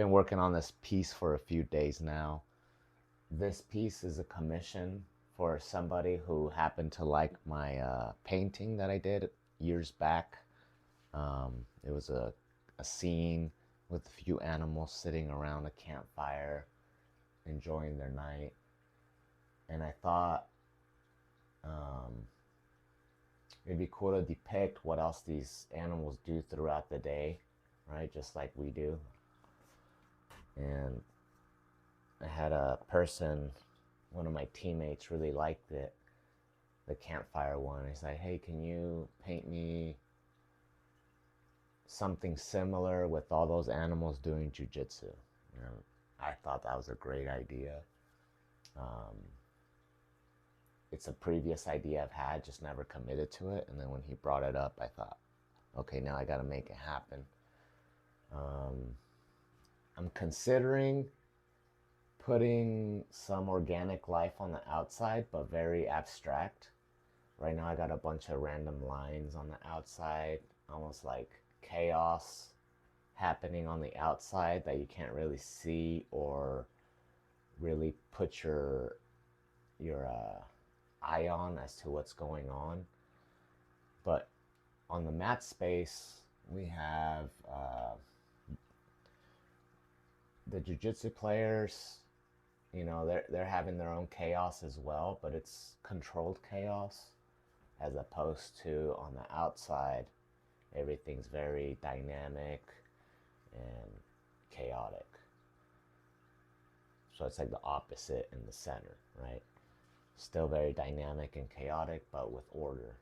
been working on this piece for a few days now. This piece is a commission for somebody who happened to like my painting that I did years back. It was a scene with a few animals sitting around a campfire enjoying their night. And I thought um, it'd be cool to depict what else these animals do throughout the day, right? Just like we do. And I had a person, one of my teammates, really liked it, the campfire one. He's like, hey, can you paint me something similar with all those animals doing jujitsu? And I thought that was a great idea. Um, it's a previous idea I've had, just never committed to it. And then when he brought it up, I thought, okay, now I got to make it happen. Um, I'm considering putting some organic life on the outside, but very abstract. Right now, I got a bunch of random lines on the outside, almost like chaos happening on the outside that you can't really see or really put your eye on as to what's going on. But on the mat space, we have the jiu-jitsu players. You know, they're having their own chaos as well, but it's controlled chaos as opposed to on the outside, everything's very dynamic and chaotic. So it's like the opposite in the center, right? Still very dynamic and chaotic, but with order.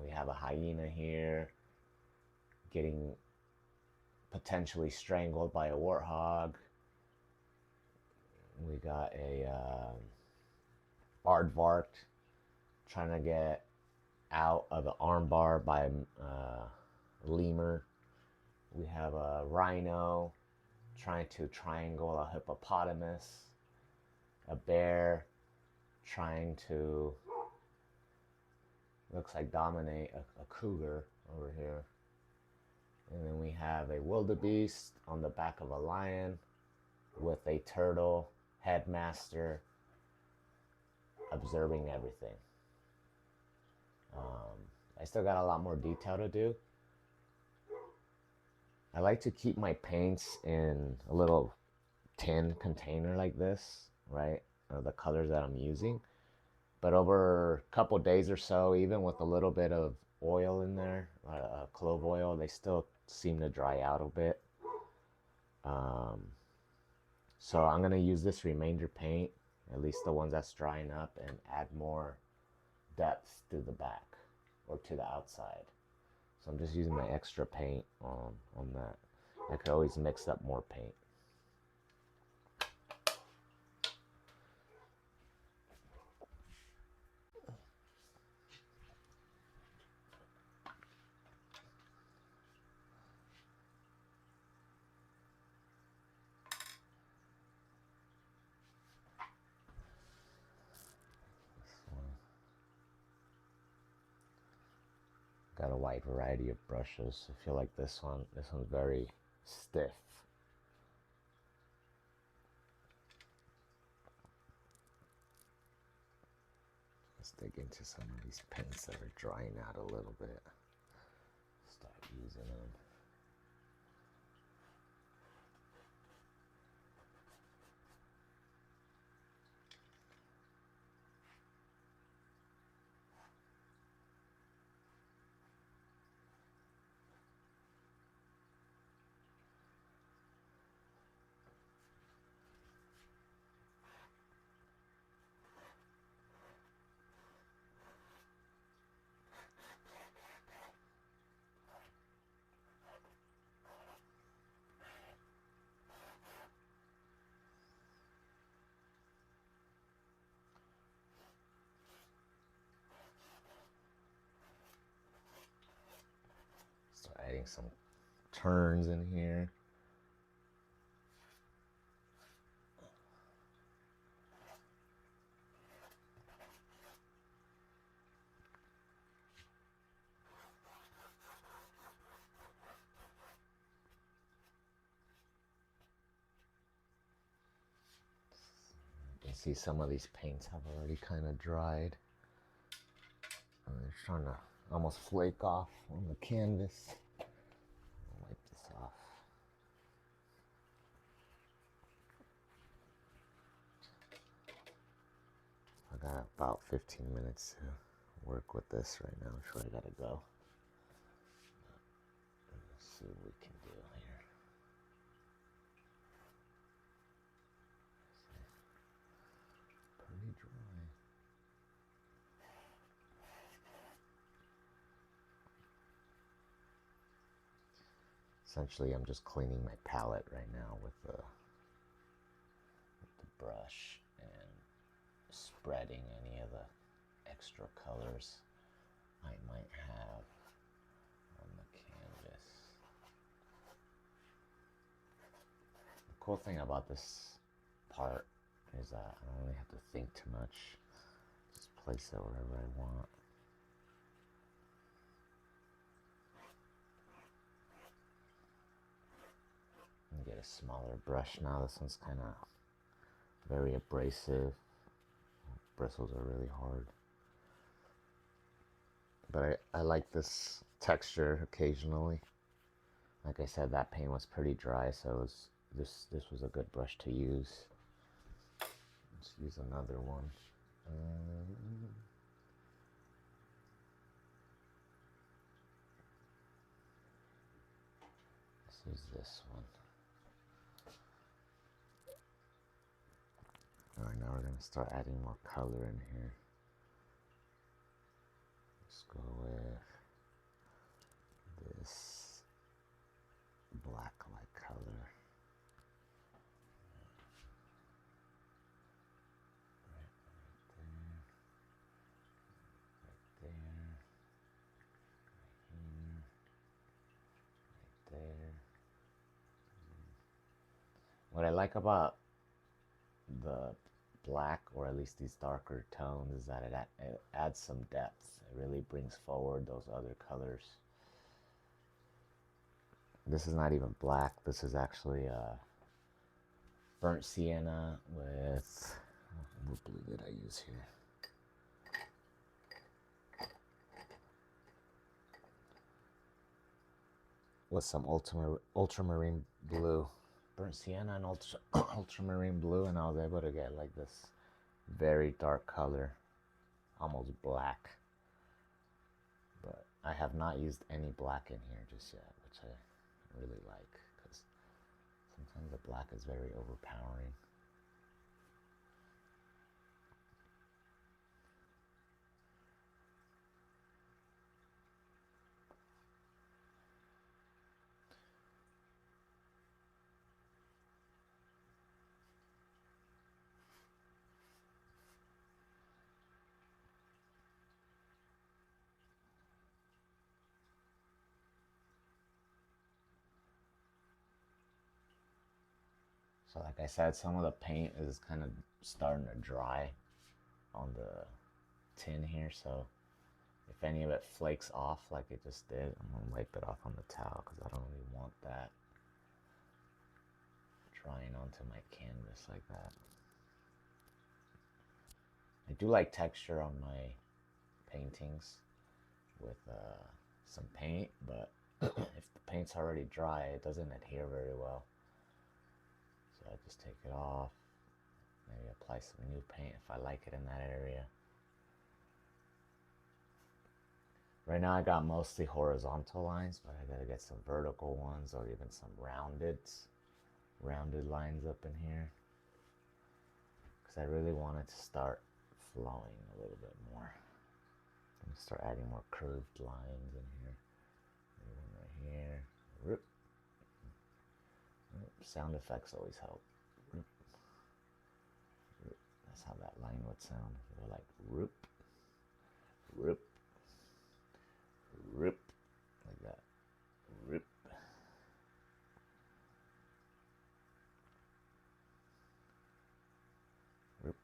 We have a hyena here getting potentially strangled by a warthog. We got a aardvark trying to get out of the armbar by a lemur. We have a rhino trying to triangle a hippopotamus. A bear trying to, looks like, dominate a cougar over here. And then we have a wildebeest on the back of a lion with a turtle headmaster observing everything. I still got a lot more detail to do. I like to keep my paints in a little tin container like this, right? The colors that I'm using. But over a couple days or so, even with a little bit of oil in there, clove oil, they still seem to dry out a bit. So I'm going to use this remainder paint, at least the ones that's drying up, and add more depth to the back or to the outside. So I'm just using my extra paint on that. I could always mix up more paint. Got a wide variety of brushes. I feel like this one's very stiff. Let's dig into some of these paints that are drying out a little bit. Start using them. Start adding some turns in here. can see some of these paints have already kind of dried. And they're trying to almost flake off on the canvas. I'll wipe this off. I got about 15 minutes to work with this right now before I gotta go. Let's see what we can do here. Pretty dry. Essentially, I'm just cleaning my palette right now with the brush and spreading any of the extra colors I might have on the canvas. The cool thing about this part is that I don't really have to think too much. Just place it wherever I want. And get a smaller brush now. This one's kind of very abrasive. Bristles are really hard. But I like this texture occasionally. Like I said, that paint was pretty dry, so this was a good brush to use. Let's use another one. Let's use this one. Alright, now we're going to start adding more color in here. Let's go with this black-like color. What I like about the black, or at least these darker tones, is that it adds some depth. It really brings forward those other colors. This is not even black. This is actually burnt sienna with, what blue did I use here? With some ultramarine blue. Burnt sienna and ultramarine blue, and I was able to get like this very dark color, almost black. But I have not used any black in here just yet, which I really like, because sometimes the black is very overpowering. So like I said, some of the paint is kind of starting to dry on the tin here, so if any of it flakes off like it just did, I'm going to wipe it off on the towel, because I don't really want that drying onto my canvas like that. I do like texture on my paintings with some paint, but if the paint's already dry, it doesn't adhere very well. So I just take it off, maybe apply some new paint if I like it in that area. Right now I got mostly horizontal lines, but I gotta get some vertical ones, or even some rounded lines up in here, because I really want it to start flowing a little bit more. I'm gonna start adding more curved lines in here. Maybe one right here. Roop. Sound effects always help. Roop. Roop. That's how that line would sound. It would like roop, roop, roop, like that. Roop. Roop.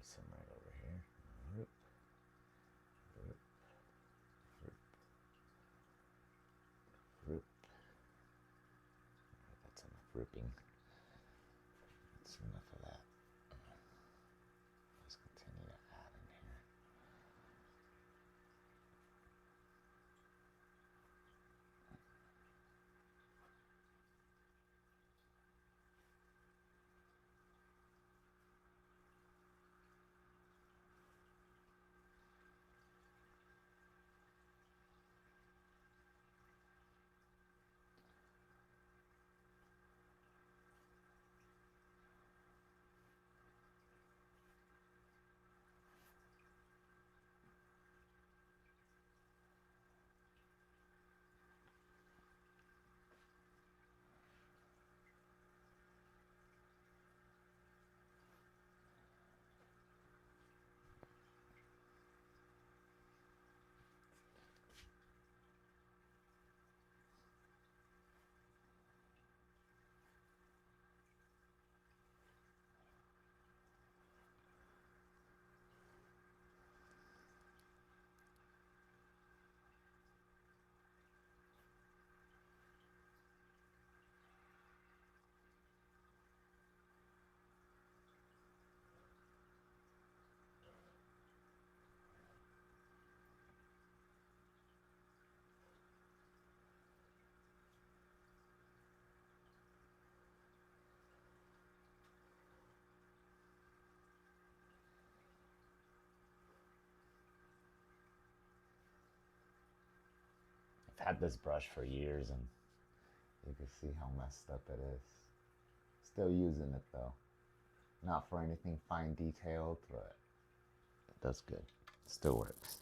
Some right over here. Roop. Roop. Roop. Roop. That's enough rooping. enough of that. Let's continue to add in here. I've had this brush for years and you can see how messed up it is. Still using it though. Not for anything fine detailed, but it does good. Still works.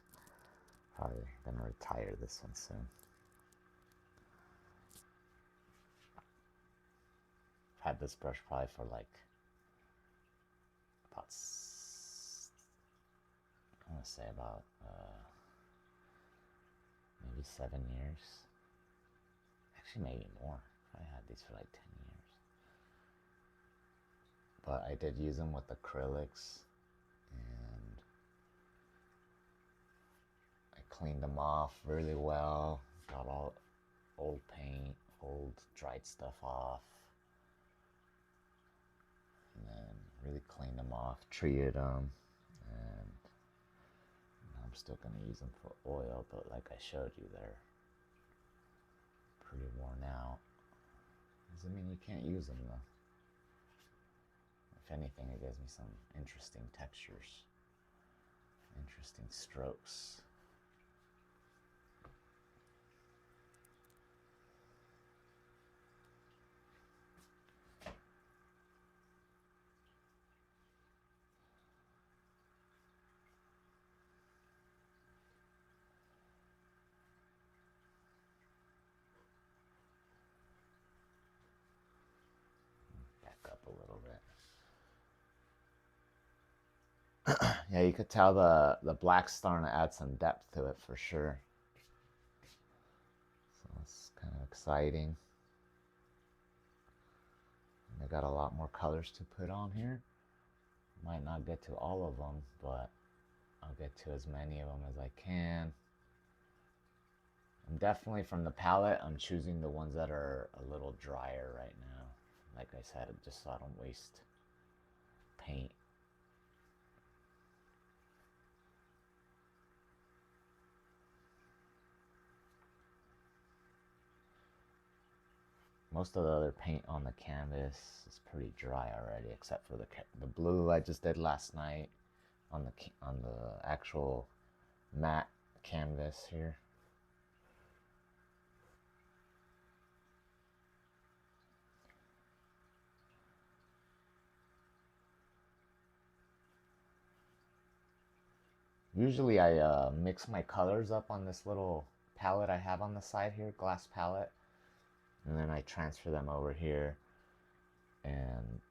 Probably gonna retire this one soon. I've had this brush probably for like about, I want to say about maybe 7 years. Actually, maybe more. I had these for like 10 years. But I did use them with acrylics, and I cleaned them off really well. Got all old paint, old dried stuff off, and then really cleaned them off, treated them, and I'm still going to use them for oil, but like I showed you, they're pretty worn out. Doesn't mean you can't use them though. If anything, it gives me some interesting textures, interesting strokes. Back up a little bit. Yeah, you could tell the black's starting to add some depth to it for sure. So it's kind of exciting. And I got a lot more colors to put on here. Might not get to all of them, but I'll get to as many of them as I can. I'm definitely, from the palette, I'm choosing the ones that are a little drier right now. Like I said, just so I don't waste paint. Most of the other paint on the canvas is pretty dry already, except for the blue I just did last night on the actual matte canvas here. Usually I mix my colors up on this little palette I have on the side here, glass palette, and then I transfer them over here and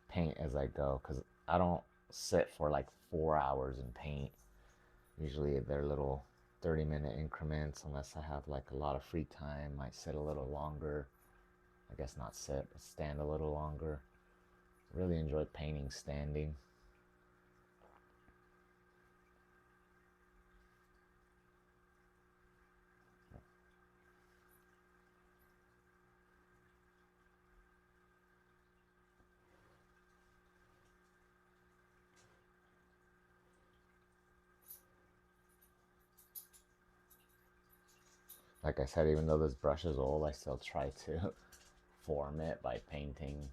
paint as I go, because I don't sit for like 4 hours in paint. Usually they're little 30-minute increments, unless I have like a lot of free time. Might sit a little longer. I guess not sit, but stand a little longer. Really enjoy painting standing. Like I said, even though this brush is old, I still try to form it by painting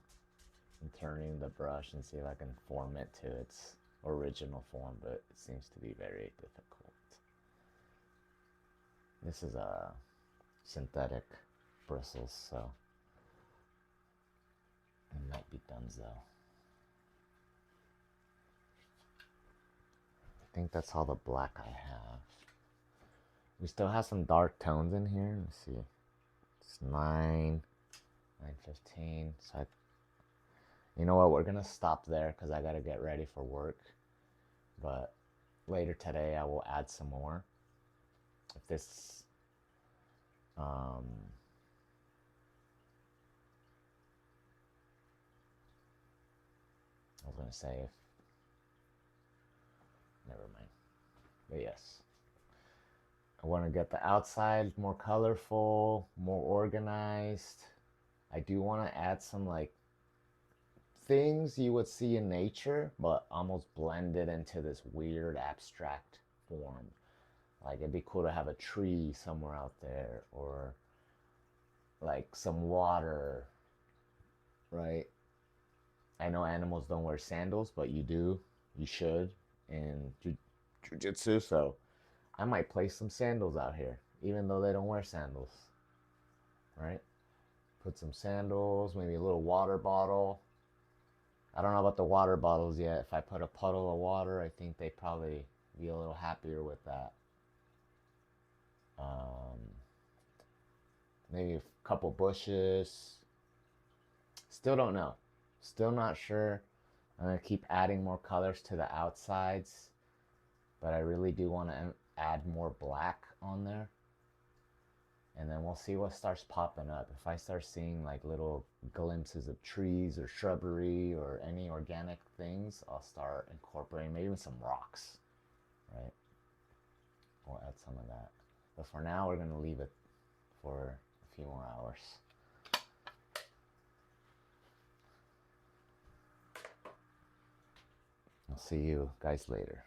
and turning the brush and see if I can form it to its original form, but it seems to be very difficult. This is a synthetic bristles, so it might be Dunzo. I think that's all the black I have. We still have some dark tones in here. Let's see. It's 9:15. So you know what? We're gonna stop there because I gotta get ready for work. But later today, I will add some more. If this, I was gonna say if, never mind. But yes, I want to get the outside more colorful, more organized. I do want to add some like things you would see in nature, but almost blended into this weird abstract form. Like it'd be cool to have a tree somewhere out there, or like some water, right? I know animals don't wear sandals, but you do. You should in jujitsu. So I might place some sandals out here, even though they don't wear sandals, right? Put some sandals, maybe a little water bottle. I don't know about the water bottles yet. If I put a puddle of water, I think they'd probably be a little happier with that. Maybe a couple bushes. Still don't know. Still not sure. I'm going to keep adding more colors to the outsides, but I really do want to add more black on there. And then we'll see what starts popping up. If I start seeing like little glimpses of trees or shrubbery or any organic things, I'll start incorporating maybe even some rocks, right? We'll add some of that. But for now, we're going to leave it for a few more hours. I'll see you guys later.